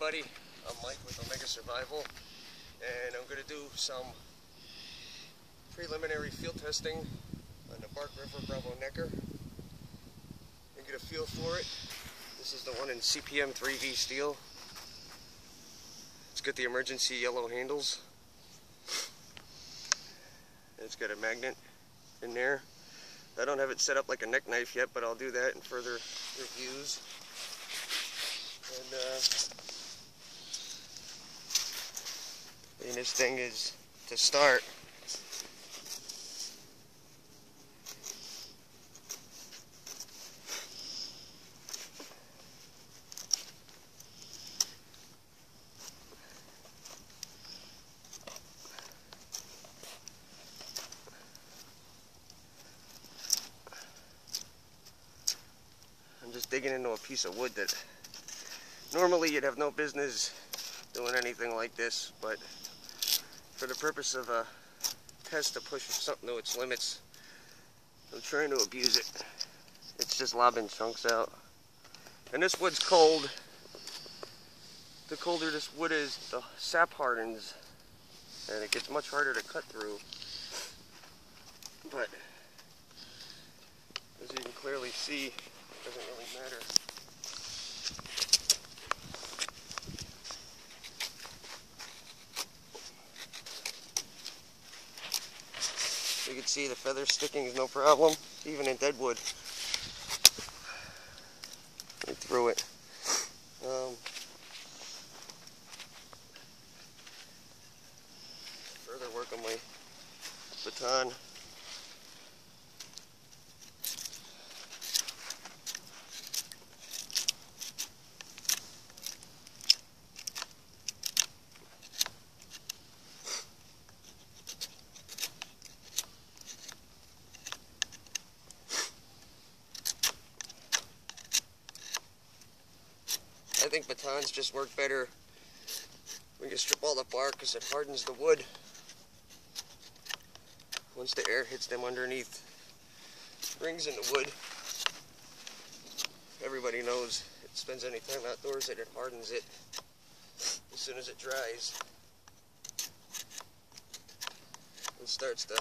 everybody, I'm Mike with Omega Survival, and I'm going to do some preliminary field testing on the Bark River Bravo Necker and get a feel for it. This is the one in CPM 3V steel. It's got the emergency yellow handles. It's got a magnet in there. I don't have it set up like a neck knife yet, but I'll do that in further reviews. And this thing is to start. I'm just digging into a piece of wood that normally you'd have no business doing anything like this, but for the purpose of a test to push something to its limits, I'm trying to abuse it. It's just lobbing chunks out. And this wood's cold. The colder this wood is, the sap hardens, and it gets much harder to cut through. But as you can clearly see, it doesn't really matter. You can see the feather sticking is no problem, even in dead wood. Right through it. Further work on my baton. I think batons just work better when you strip all the bark because it hardens the wood once the air hits them underneath rings in the wood. Everybody knows it spends any time outdoors that it hardens it as soon as it dries and starts the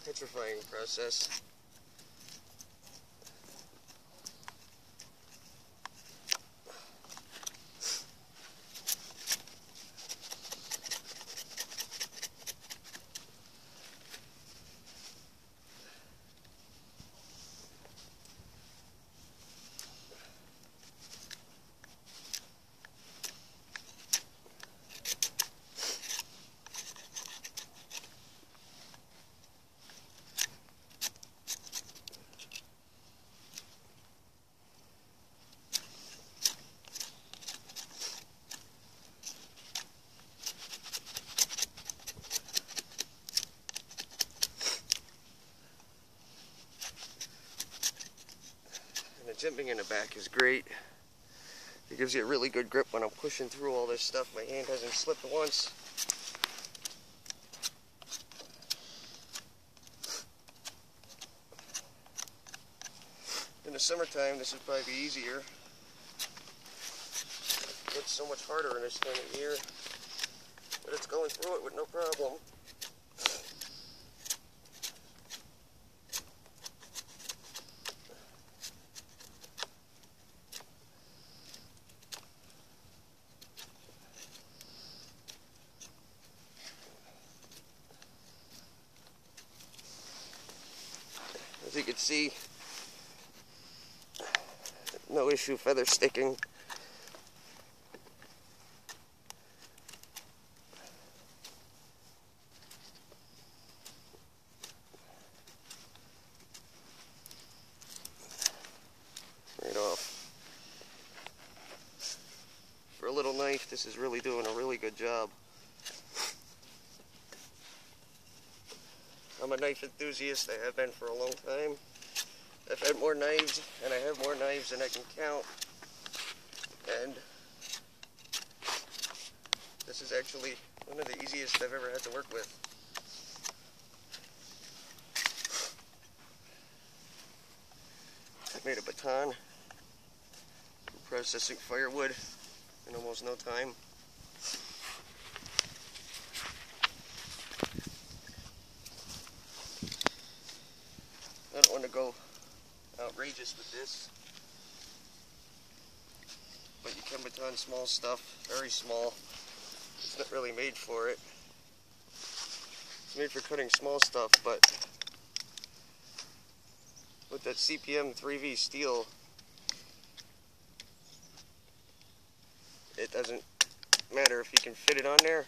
petrifying process. Jimping in the back is great. It gives you a really good grip when I'm pushing through all this stuff. My hand hasn't slipped once. In the summertime, this would probably be easier. It's so much harder in this time of year, but it's going through it with no problem. As you can see, no issue feather sticking. Right off. For a little knife, this is really doing a really good job. I'm a knife enthusiast. I have been for a long time. I've had more knives, and I have more knives than I can count. And this is actually one of the easiest I've ever had to work with. I made a baton. processing firewood in almost no time. I don't want to go outrageous with this, but you can baton small stuff, very small. It's not really made for it. It's made for cutting small stuff, but with that CPM 3V steel, it doesn't matter if you can fit it on there,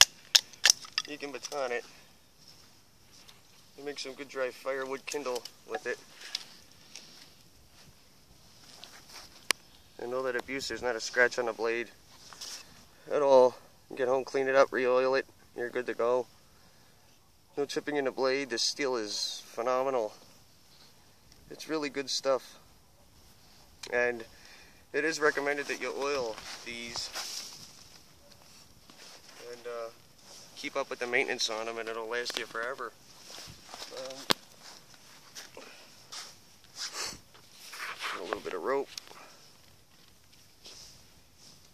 you can baton it. You make some good dry firewood kindle with it. And all that abuse, there's not a scratch on the blade at all. You get home, clean it up, re-oil it, you're good to go. No chipping in the blade. This steel is phenomenal. It's really good stuff. And it is recommended that you oil these and keep up with the maintenance on them, and it'll last you forever. A little bit of rope.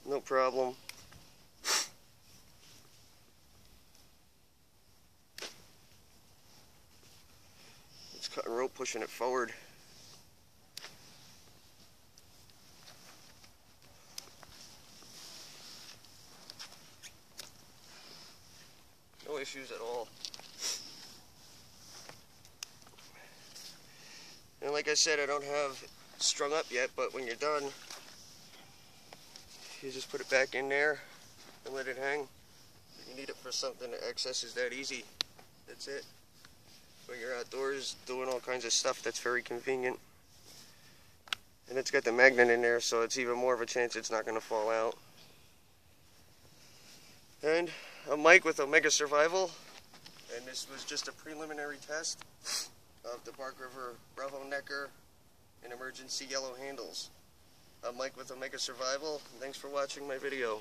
No problem. It's cutting rope, pushing it forward. No issues at all. And like I said, I don't have it strung up yet, but when you're done, you just put it back in there and let it hang. If you need it for something, the access is that easy. That's it. When you're outdoors doing all kinds of stuff, that's very convenient. And it's got the magnet in there, so it's even more of a chance it's not going to fall out. And I'm Mike with Omega Survival, and this was just a preliminary test of the Bark River Bravo Necker and emergency yellow handles. I'm Mike with Omega Survival, and thanks for watching my video.